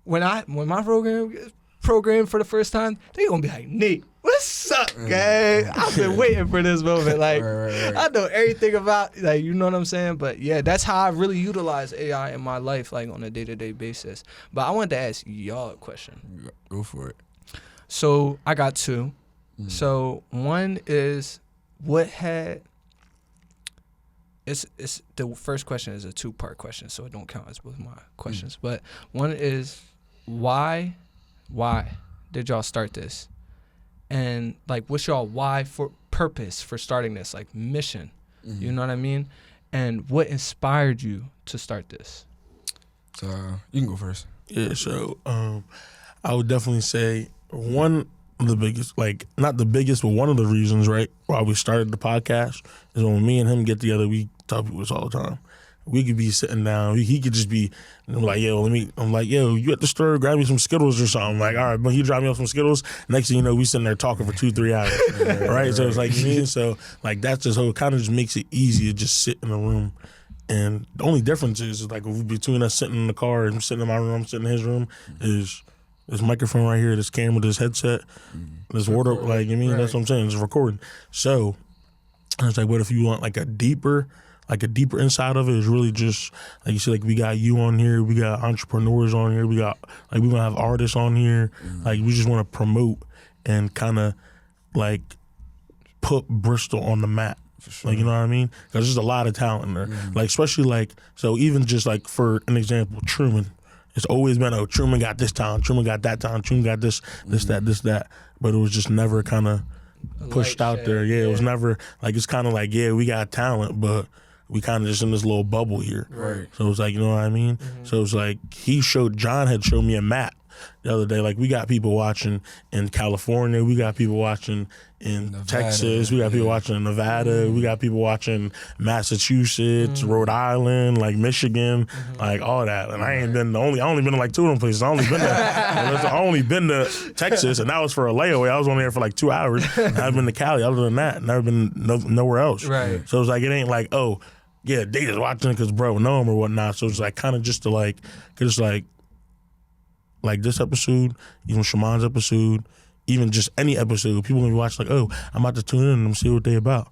When my program gets programmed for the first time, they gonna be like, Nate, what's up, gang? I've been waiting for this moment. Like, Right. I know everything about, like, you know what I'm saying? But yeah, that's how I really utilize AI in my life, like on a day-to-day basis. But I wanted to ask y'all a question. Go for it. So I got 2. So one is, it's the first question is a 2-part question, so it don't count as both my questions. But one is, why did y'all start this? And like, what's y'all why for purpose for starting this, like mission? You know what I mean? And what inspired you to start this? So you can go first. Yeah, so I would definitely say one of the biggest, like not the biggest, but one of the reasons, right, why we started the podcast is when me and him get together, we talk about this all the time. We could be sitting down, he could just be like, yo, I'm like, yo, you at the store, grab me some Skittles or something. I'm like, all right, but he drop me off some Skittles. Next thing you know, we sitting there talking for 2-3 hours, right? So it's like, you mean, so like that's just how it kind of just makes it easy to just sit in a room. And the only difference is like between us sitting in the car and sitting in my room, sitting in his room, is this microphone right here, this camera, this headset, this water, like, you mean, that's what I'm saying, it's recording. So I was like, what if you want like a deeper inside of it is really just, like you said, like we got you on here, we got entrepreneurs on here, we got, like, we're gonna have artists on here, like we just want to promote and kind of like put Bristol on the map. Sure. Like, you know what I mean? Because there's a lot of talent there. Like, especially like, so even just like for an example, Truman It's always been, Truman got this talent, Truman got that talent, Truman got this, that. But it was just never kind of pushed out there. Yeah, it was never, like, it's kind of like, yeah, we got talent, but we kind of just in this little bubble here. Right. So it was like, you know what I mean? So it was like, John had showed me a map the other day. Like, we got people watching in California, we got people watching in Nevada, Texas, we got people watching in Nevada, we got people watching Massachusetts, Rhode Island, like Michigan, like all that. And I only been to like 2 of them places. I only been to Texas, and that was for a layaway. I was only there for like 2 hours. I've been to Cali. Other than that, never been nowhere else. Right. So it was like, it ain't like, yeah, they just watching it because bro know him or whatnot. So it's like kind of just to like, cause like this episode, even Shaman's episode, even just any episode, people gonna be watching like, I'm about to tune in and see what they about.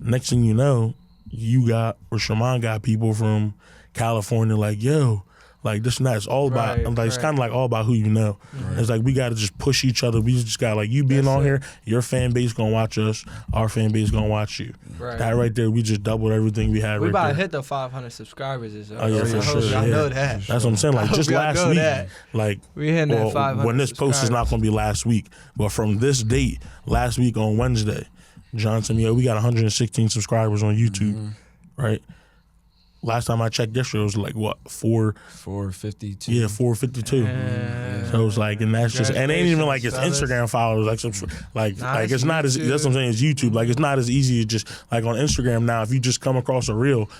Next thing you know, Shaman got people from California like, yo, like this and that. It's all about, it's kind of like all about who you know. It's like we got to just push each other. We just got like, you being on here, your fan base gonna watch us, our fan base gonna watch you. Right. That right there, we just doubled everything we had. We right about there. to hit the 500 subscribers. Oh yeah, for sure. I know that. That's what I'm saying. Like just last week, like we hitting that 500. When this post is not gonna be last week, but from this date, last week on Wednesday, John said, we got 116 subscribers on YouTube, right? Last time I checked yesterday, it was like, what, 452? Yeah, 452. So it was like, and that's just, and it ain't even like it's Instagram followers, like it's not as, that's what I'm saying, it's YouTube. Like, it's not as easy as just, like on Instagram now, if you just come across a reel,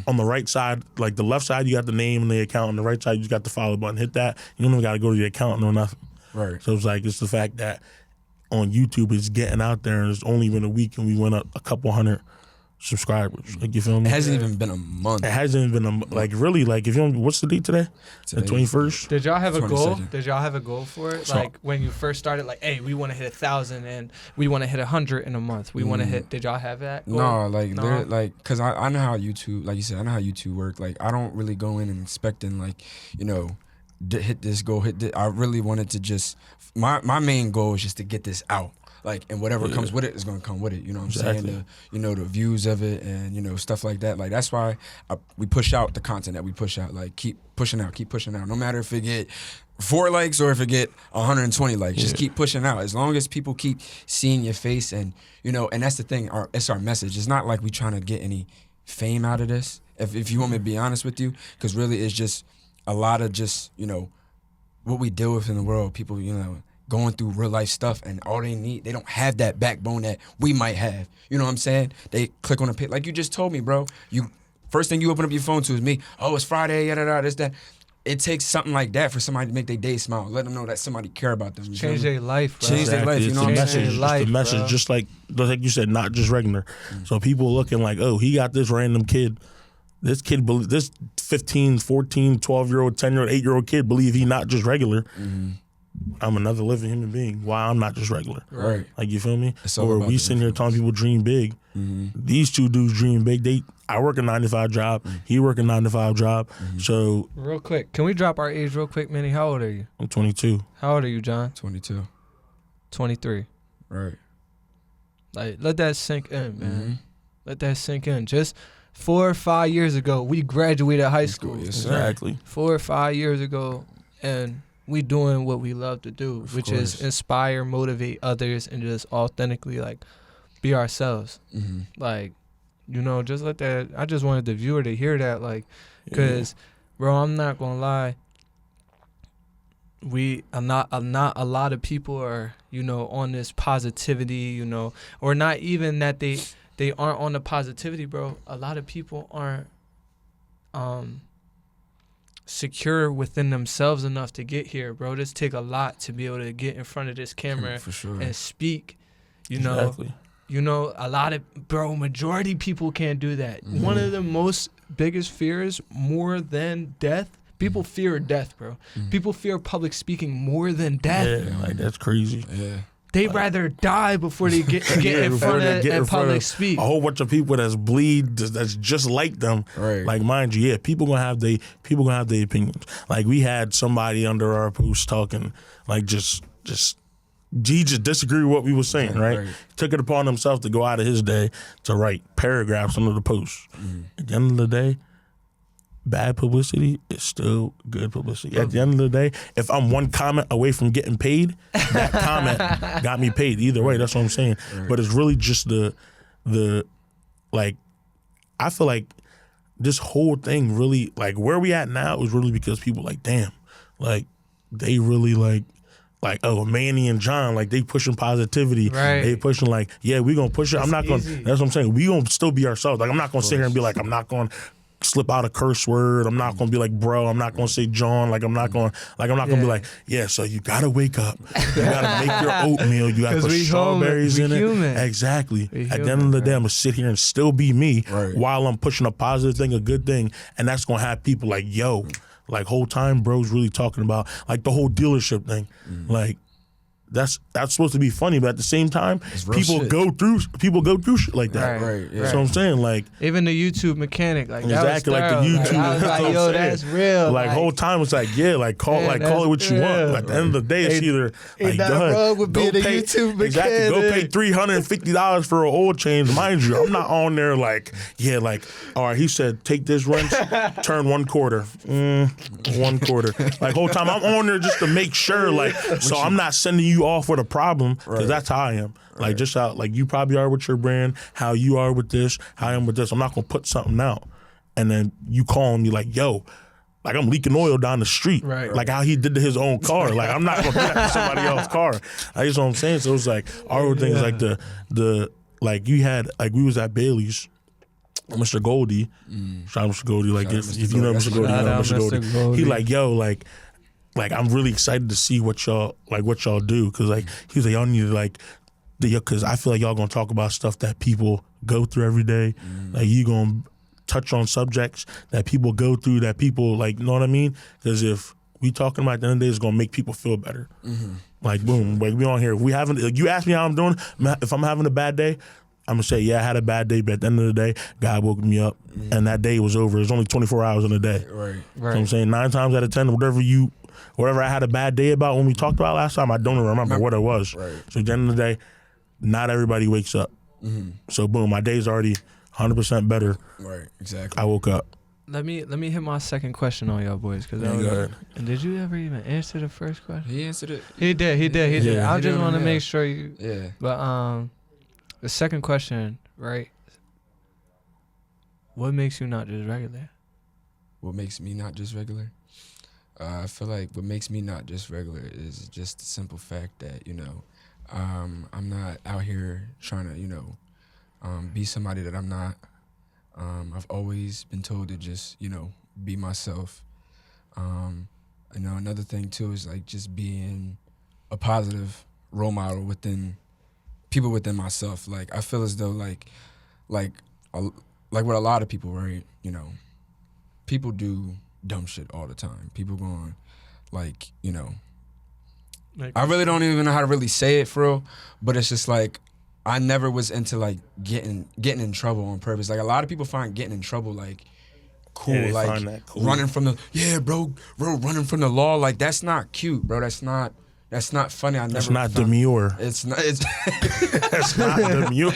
on the right side, like the left side, you got the name and the account, on the right side, you just got the follow button. Hit that, you don't even got to go to the account or nothing. Right. So it's like, it's the fact that on YouTube, it's getting out there, and it's only been a week, and we went up a couple hundred subscribers. Like, you feel me? It hasn't even been a month. It hasn't even been like really, like, if you don't, what's the date today? The 21st. Did y'all have a goal? 22nd. Did y'all have a goal for it? Like when you first started, like, hey, we want to hit 1,000 and we want to hit 100 in a month. We want to hit. Did y'all have that goal? No, like, cause I know how YouTube, like you said, I know how YouTube work. Like, I don't really go in and expecting, like, hit this goal, hit this. I really wanted to just, my main goal is just to get this out. Like, and whatever comes with it is gonna come with it. You know what I'm saying? The views of it and, stuff like that. Like, that's why we push out the content that we push out. Like, keep pushing out. No matter if it get 4 likes or if it get 120 likes, just keep pushing out. As long as people keep seeing your face and, and that's the thing, it's our message. It's not like we trying to get any fame out of this, if you want me to be honest with you, because really it's just a lot of just, what we deal with in the world. People, going through real life stuff, and all they need, they don't have that backbone that we might have. You know what I'm saying? They click on a page, like you just told me, bro. First thing you open up your phone to is me. Oh, it's Friday, this, that. It takes something like that for somebody to make their day smile. Let them know that somebody care about them. Change their life, bro. Change their life, you know what I'm saying? It's the message, just like you said, not just regular. So people looking like, he got this random kid. This 15, 14, 12-year-old, 10-year-old, 8-year-old kid believe he not just regular. I'm another living human being. Why I'm not just regular. Right. Like, you feel me? Or we sitting here telling people dream big. These two dudes dream big. I work a 9-to-5 job. He work a 9-to-5 job. So real quick, can we drop our age real quick, Manny? How old are you? I'm 22. How old are you, John? 22. 23. Right. Like, let that sink in, man. Let that sink in. Just 4 or 5 years ago, we graduated high school. Yes, sir. Exactly. 4 or 5 years ago, and we doing what we love to do, which is inspire, motivate others, and just authentically, like, be ourselves. Like, just let that. I just wanted the viewer to hear that, like, because, bro, I'm not gonna lie. Not a lot of people are, on this positivity, or not even that they aren't on the positivity, bro. A lot of people aren't secure within themselves enough to get here, bro. This take a lot to be able to get in front of this camera for sure. and speak. Exactly. A lot of, majority people can't do that. One of the most biggest fears, more than death, people fear death, bro. People fear public speaking more than death. Yeah, like, that's crazy. Yeah. They rather die before they get in front of and public speak. A whole bunch of people that's bleed that's just like them. Right. Like, mind you, people gonna have their opinions. Like, we had somebody under our post talking, like, just disagree with what we were saying, right? Took it upon himself to go out of his day to write paragraphs under the post. At the end of the day, bad publicity is still good publicity. At the end of the day, if I'm one comment away from getting paid, that comment got me paid. Either way, that's what I'm saying. Right. But it's really just the like, I feel like this whole thing really, like where we at now is really because people like, damn, like they really like, oh, Manny and John, like they pushing positivity. Right. They pushing like, yeah, we gonna push it. I'm not gonna, that's what I'm saying. We gonna still be ourselves. Like I'm not gonna sit here and be like, I'm not gonna slip out a curse word. I'm not gonna be like, bro, I'm not gonna say John. Like I'm not gonna be like, yeah, so you gotta wake up. You gotta make your oatmeal. You gotta put strawberries in it. Exactly. At the end of the day, I'm gonna sit here and still be me while I'm pushing a positive thing, a good thing. And that's gonna have people like, yo, like whole time bro's really talking about like the whole dealership thing. Like that's supposed to be funny, but at the same time, people go through shit like that. Right. Yeah. That's what I'm saying. Like even the YouTube mechanic, like exactly, like the YouTube. I was like, yo, that's real. Like whole time it's like, yeah, like call it what you want. Like, at the end of the day, it's either like wrong with being a YouTube mechanic. Exactly, go pay $350 for an oil change. Mind you, I'm not on there like, yeah, like, all right, he said take this wrench, turn 1 quarter. 1 quarter. Like whole time I'm on there just to make sure, like, so I'm not sending you off with a problem, because that's how I am. Like just how like you probably are with your brand, how you are with this, how I am with this. I'm not gonna put something out and then you calling me like, yo, like I'm leaking oil down the street. Like how he did to his own car. Like I'm not gonna do that to somebody else's car. That's what I'm saying. So it's like our things like the like you had like we was at Bailey's. Mr. Goldie, shout out Mr. Goldie. Like if you know Mr. Goldie, you know Mr. Goldie. He like, yo, like I'm really excited to see what y'all do, because like he was like, y'all need to like, because I feel like y'all gonna talk about stuff that people go through every day. Like you gonna touch on subjects that people go through, that people like, you know what I mean? Because if we talking about at the end of the day, it's gonna make people feel better. Like boom, like we on here. If we haven't, like, you ask me how I'm doing. If I'm having a bad day, I'm gonna say, yeah, I had a bad day, but at the end of the day, God woke me up, and that day was over. There's only 24 hours in a day. Right. So I'm saying 9 times out of 10, whatever I had a bad day about when we talked about last time, I don't even remember what it was. Right. So at the end of the day, not everybody wakes up. So boom, my day's already 100% better. Right, exactly. I woke up. Let me hit my second question on y'all boys, because and did you ever even answer the first question? He answered it. He did. Yeah, I just want to make sure you. Yeah. But the second question, right? What makes you not just regular? What makes me not just regular? I feel like what makes me not just regular is just the simple fact that, you know, I'm not out here trying to, you know, be somebody that I'm not. I've always been told to just, you know, be myself. You know, another thing too is like just being a positive role model within people within myself. Like I feel as though like with a lot of people, right? You know, people do dumb shit all the time. People going like, you know, like, I really don't even know how to really say it for real, but it's just like I never was into like getting in trouble on purpose. Like a lot of people find getting in trouble like cool, yeah, like cool. Running from the bro, running from the law. Like that's not cute, bro. That's not funny. That's not demure. It's not. That's not demure.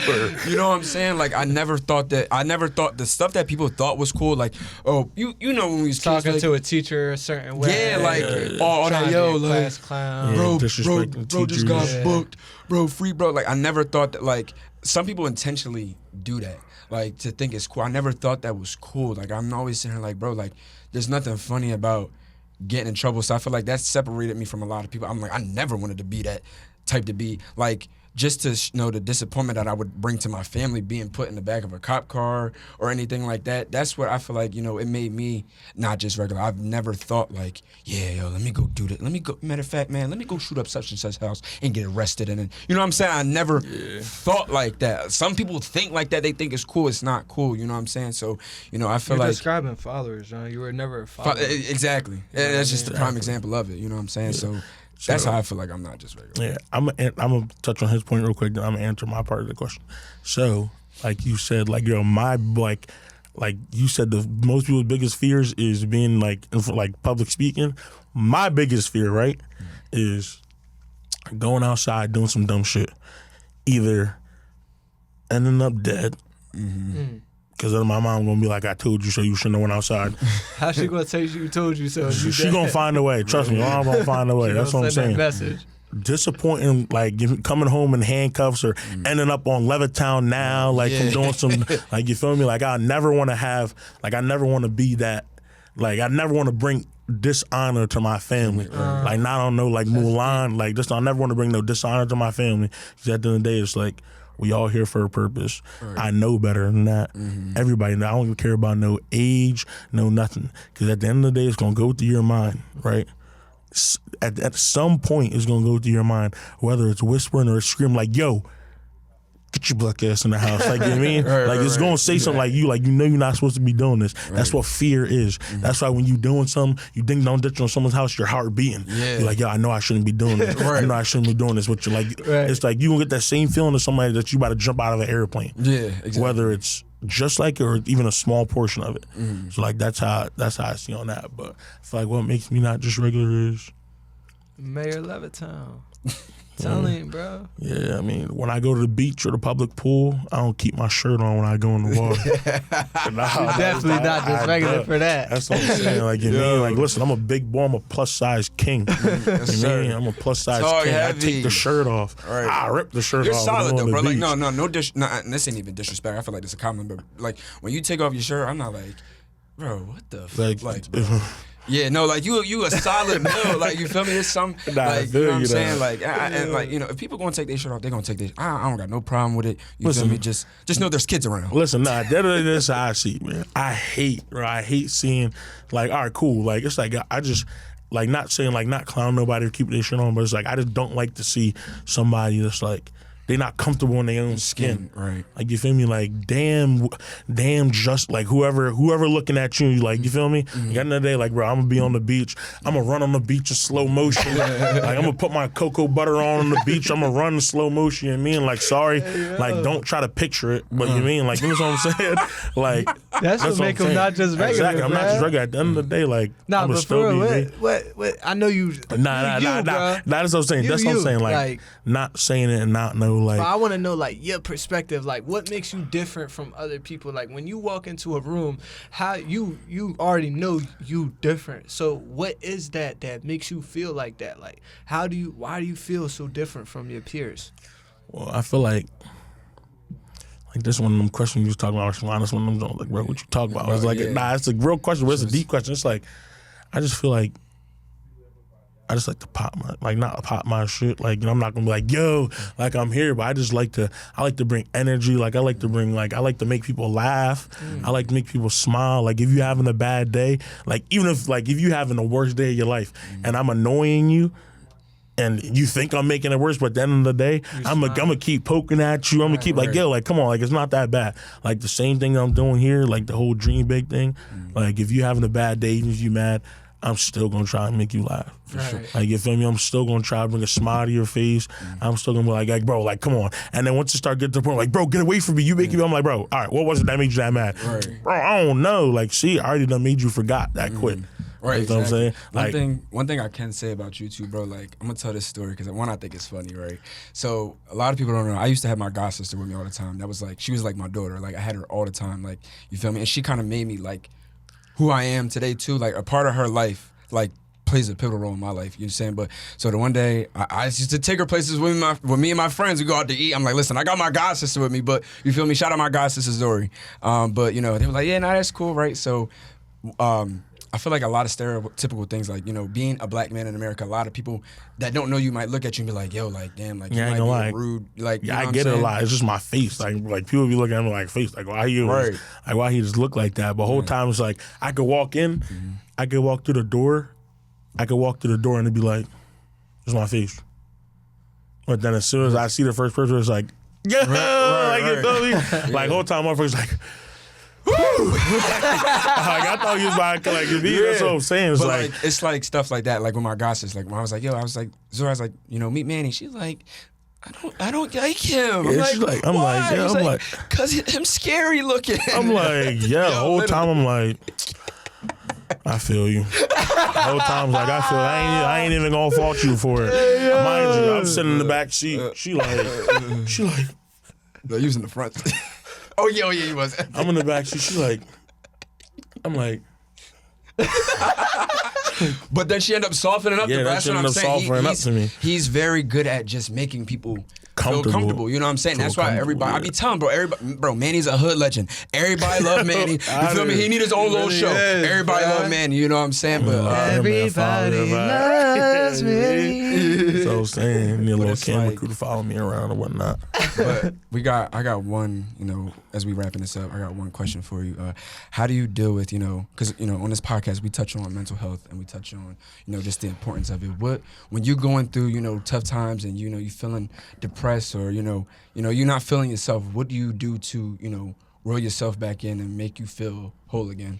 You know what I'm saying? Like I never thought the stuff that people thought was cool. Like, oh, you know when we was talking kids, to a teacher a certain way. Yeah, like all that class clown. Bro just got booked. Bro, free bro. Like I never thought that. Like some people intentionally do that. Like to think it's cool. I never thought that was cool. Like I'm always sitting here like, bro, like there's nothing funny about getting in trouble. So I feel like that separated me from a lot of people. I'm like, I never wanted to be that type to be like, just to know the disappointment that I would bring to my family being put in the back of a cop car or anything like that. That's what I feel like, you know, it made me not just regular. I've never thought like, yeah, yo, let me go do that. Matter of fact, man, let me go shoot up such and such house and get arrested. And then, you know what I'm saying? I never thought like that. Some people think like that. They think it's cool. It's not cool. You know what I'm saying? So, you know, I feel You're like. describing followers, John. You were never a follower. Exactly. Yeah, that's just the prime example of it. You know what I'm saying? Yeah. So that's how I feel like I'm not just regular. Yeah, I'm gonna touch on his point real quick. Then I'm gonna answer my part of the question. So, like you said, like my like you said, the most people's biggest fears is being like public speaking. My biggest fear, right, is going outside doing some dumb shit, either ending up dead, Because then my mom gonna be like, I told you so, you shouldn't have went outside. How she gonna tell you told you so? She gonna find a way. Trust me, mom gonna find a way. That's what I'm saying. Message. Disappointing, like coming home in handcuffs or ending up on Levittown now, like from doing some, like, you feel me? Like I never want to be that, like I never want to bring dishonor to my family. Like not on no like Mulan, like this. I never want to bring no dishonor to my family. Because at the end of the day, it's like we all here for a purpose. Right. I know better than that. Everybody know. I don't even care about no age, no nothing. Because at the end of the day, it's gonna go through your mind, right? At some point, it's gonna go through your mind, whether it's whispering or screaming like, "Yo, get your black ass in the house." Like, you know what I mean? Like, it's gonna say something like you know you're not supposed to be doing this. That's what fear is. That's why when you doing something, you ding dong ditch on someone's house, your heart beating. You're like, yo, I know I shouldn't be doing this. I know I shouldn't be doing this. But you're like, it's like you gonna get that same feeling of somebody that you about to jump out of an airplane. Yeah, exactly. Whether it's just like it or even a small portion of it. So like that's how I see on that. But I feel like what makes me not just regular is Mayor Levittown. Telling, bro. Yeah, I mean, when I go to the beach or the public pool, I don't keep my shirt on when I go in the water. Definitely not just regular for that. That's what I'm saying. Like, you mean, like, listen, I'm a big boy. I'm a plus size king. I'm a plus size king. Heavy. I take the shirt off. Right. I rip the shirt off. You're solid though, bro. Like, no, this ain't even disrespect. I feel like this is a compliment, but like when you take off your shirt, I'm not like, bro, what the fuck? Like, bro. Yeah, no, like you a solid build. Like, you feel me? It's some like, you know what I'm saying? Like, and like, you know, if people gonna take their shirt off, they gonna take their. I don't got no problem with it. You feel me? Just know there's kids around. Listen, that's how I see it, man. I hate seeing like, all right, cool. Like, it's like I just like not saying like not clown nobody or keep their shit on, but it's like I just don't like to see somebody that's like they not comfortable in their own skin. Right. Like, you feel me? Like, damn, just like whoever looking at you, like, you feel me? Like, at the end of the day, like, bro, I'm gonna be on the beach. I'm gonna run on the beach in slow motion. Like, I'm gonna put my cocoa butter on the beach. I'm gonna run in slow motion. You know what I mean? Like, sorry, like, don't try to picture it. But you mean, like, you know what I'm saying? Like, that's what make them not just regular. Exactly. I'm not just regular. At the end of the day, like, I'm gonna still be me. What? I know you. Nah. That's what I'm saying. That's what I'm saying. Like, not saying it and not know, like. But I want to know, like, your perspective. Like, what makes you different from other people? Like, when you walk into a room, how you already know you different. So what is that makes you feel like that? Like, why do you feel so different from your peers? Well, I feel like this one of them questions you was talking about, Shalon. This one of them, like, bro, what you talking about? I was like, it's a real question, but it's a deep question. It's like, I just feel like I just like to not pop my shit. Like, you know, I'm not gonna be like, yo, like I'm here, but I like to bring energy. Like, I like to make people laugh. I like to make people smile. Like, if you're having a bad day, like, even if you're having the worst day of your life and I'm annoying you, and you think I'm making it worse, but at the end of the day, I'm gonna keep poking at you. I'm gonna keep like, yo, like, come on, like, it's not that bad. Like, the same thing I'm doing here, like the whole dream big thing. Like, if you're having a bad day, even if you're mad, I'm still gonna try and make you laugh. For sure. Like, you feel me? I'm still gonna try to bring a smile to your face. I'm still gonna be like, bro, like, come on. And then once you start getting to the point, like, bro, get away from me. You making me. I'm like, bro, all right, what was it that made you that mad? Right. Bro, I don't know. Like, see, I already done made you forgot that quick. Right, you know what I'm saying? Like, one thing I can say about you too, bro, like, I'm gonna tell this story because one, I think it's funny, right? So a lot of people don't know, I used to have my god sister with me all the time. That was like, she was like my daughter. Like, I had her all the time. Like, you feel me? And she kind of made me like who I am today too. Like, a part of her life, like, plays a pivotal role in my life. You know what I'm saying? But so the one day I used to take her places with me and my friends. We go out to eat. I'm like, listen, I got my god sister with me, but you feel me? Shout out my god sister Zori. But you know, they were like, yeah, that's cool, right? So I feel like a lot of stereotypical things, like, you know, being a black man in America, a lot of people that don't know you might look at you and be like, yo, like, damn, like, you might be rude. Like, yeah, I get it a lot. It's just my face. Like people be looking at me like, face, like, why he just look like that? But the whole time it's like, I could walk in, I could walk through the door, and it'd be like, it's my face. But then as soon as I see the first person, it's like, yeah, you feel me? Like, whole time motherfucker's like, woo! Like, I thought you was about to, like, that's what I'm saying. It's like, it's like stuff like that. Like, with my gossip, like, when I was like, Zora was like, you know, meet Manny. She's like, I don't like him. Yeah, I'm I'm like, cause him scary looking. I'm like, yeah. The whole time I'm like, I feel you. The whole time like, I ain't even gonna fault you for it. Mind you, I'm sitting in the back seat. She like. They're using the front. Oh yeah, he was. I'm in the back seat. I'm like. But then she ended up softening up. Yeah, That's what I'm saying. Softening up to me. He's very good at just making people feel comfortable. You know what I'm saying? That's why everybody. I be telling bro, Manny's a hood legend. Everybody love Manny. You feel me? He need his own little show. Everybody love Manny. You know what I'm saying? But everybody loves Manny. So I'm saying, a little camera like, crew to follow me around or whatnot. But I got one. You know, as we wrapping this up, I got one question for you. How do you deal with because on this podcast we touch on mental health and we touch on just the importance of it. When you're going through tough times and you feeling depressed or you're not feeling yourself, what do you do to reel yourself back in and make you feel whole again?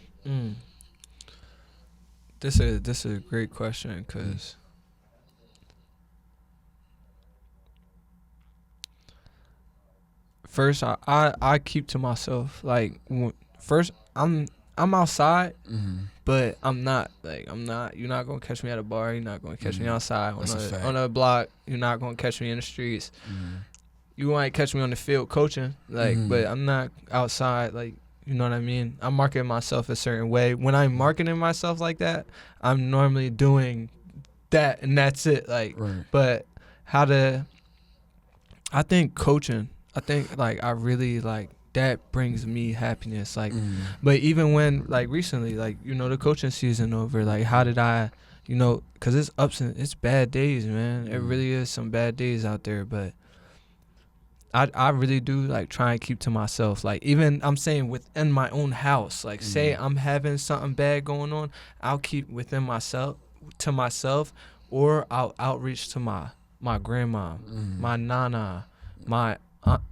This is a great question because first I keep to myself. Like first I'm outside, but I'm not. You're not gonna catch me at a bar. You're not gonna catch me outside on a block. You're not gonna catch me in the streets. You might catch me on the field coaching, but I'm not outside. You know what I mean? I'm marketing myself a certain way. When I'm marketing myself like that, I'm normally doing that, and that's it. But I think coaching. I think I really that brings me happiness. But even when recently, the coaching season over, how did I, because it's ups and it's bad days, man. It really is some bad days out there, but I really do try and keep to myself. Even I'm saying within my own house, say I'm having something bad going on, I'll keep within myself, or I'll outreach to my grandma, my nana, my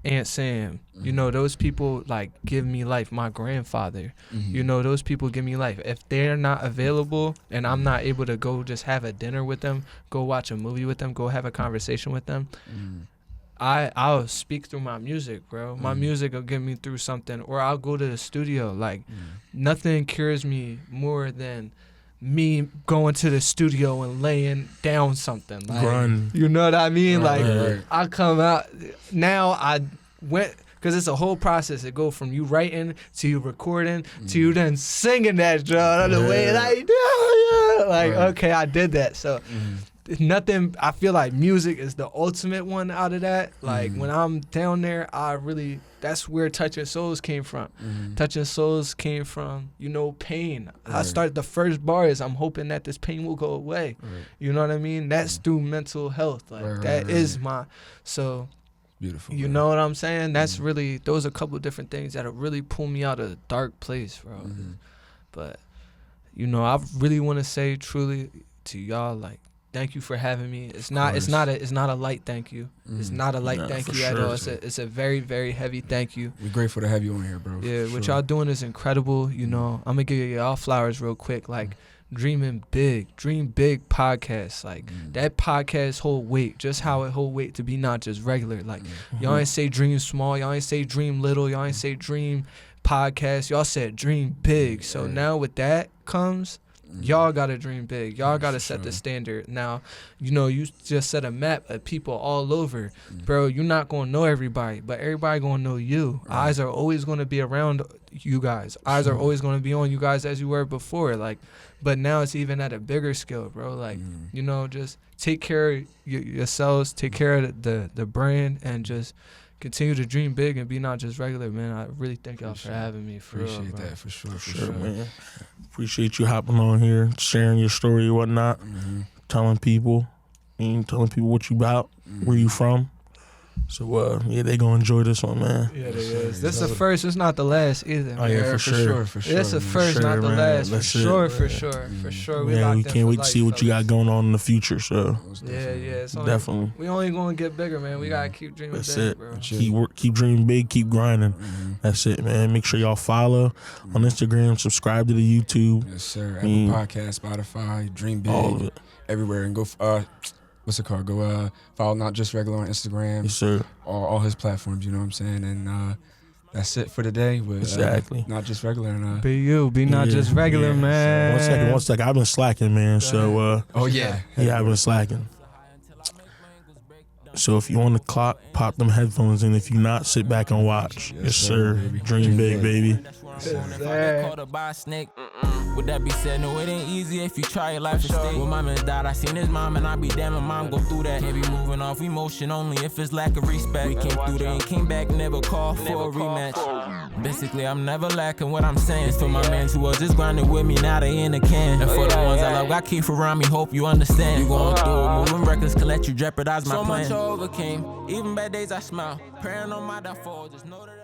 Aunt Sam. Those people give me life. My grandfather, those people give me life. If they're not available and I'm not able to go just have a dinner with them, go watch a movie with them, go have a conversation with them, I'll speak through my music, bro. My music will get me through something, or I'll go to the studio. Nothing cures me more than me going to the studio and laying down something. You know what I mean? Right. I come out now. I went because it's a whole process. It go from you writing to you recording to you then singing that drum on the way. Okay, I did that. So. Nothing. I feel like music is the ultimate one out of that. When I'm down there, that's where Touching Souls came from. Touching Souls came from, pain. Right. I started the first bar is I'm hoping that this pain will go away. Right. You know what I mean? That's through mental health. That is my, so beautiful. You know what I'm saying? That's really, those are a couple of different things that'll really pull me out of a dark place, bro. But, I really want to say truly to y'all, thank you for having me. It's not a light thank you. It's not a light thank you at all. It's a very, very heavy thank you. We're grateful to have you on here, bro. Yeah, what y'all doing is incredible. I'm gonna give y'all flowers real quick. Dreaming big, Dream Big podcast. That podcast hold weight, just how it hold weight to be not just regular. Y'all ain't say dream small, y'all ain't say dream little, y'all ain't say dream podcast. Y'all said dream big. So now with that comes. Y'all gotta dream big. Y'all gotta set the standard. Now, you just set a map of people all over. Bro, you're not gonna know everybody, but everybody gonna know you. Right. Eyes are always gonna be around you guys. Eyes are always gonna be on you guys as you were before. But now it's even at a bigger scale, bro. Just take care of yourselves, take care of the brand, and just continue to dream big and be not just regular, man. I really thank y'all for having me. Appreciate that for sure, man. Appreciate you hopping on here, sharing your story and whatnot, telling people what you about, where you from. So, they gonna enjoy this one, man. Yeah, they is. This is the first. It's not the last either. Oh, yeah, for sure. This is the first, not the last. For sure. We can't wait to see what you got going on in the future, so. Yeah. It's definitely. We only gonna get bigger, man. We gotta keep dreaming big, bro. Keep dreaming big, keep grinding. That's it, man. Make sure y'all follow on Instagram, subscribe to the YouTube. Yes, sir. Apple Podcast, Spotify, Dream Big. All of it. Everywhere. And go, what's it called? Go follow Not Just Regular on Instagram. Yes, sir. All his platforms, you know what I'm saying? And that's it for today. With, exactly. Not Just Regular. And, be not just regular, man. One second. I've been slacking, man. So, oh, yeah. I've been slacking. So if you on the clock, pop them headphones in. If you not, sit back and watch. Yes, sir. Dream big, baby. Would that be said? No, it ain't easy if you try your life to stay. When my man died, I seen his mom, and I be damn, my mom go through that. Can't be moving off emotion only if it's lack of respect. We came through there and came back, never called for a rematch. Basically, I'm never lacking what I'm saying. It's for my mans who was just grinding with me, now they in the can. And for the ones I love, got keep around me, hope you understand. You going through it, moving records can let you jeopardize my plan. So much I overcame, even bad days I smile. Praying on my downfall, just know that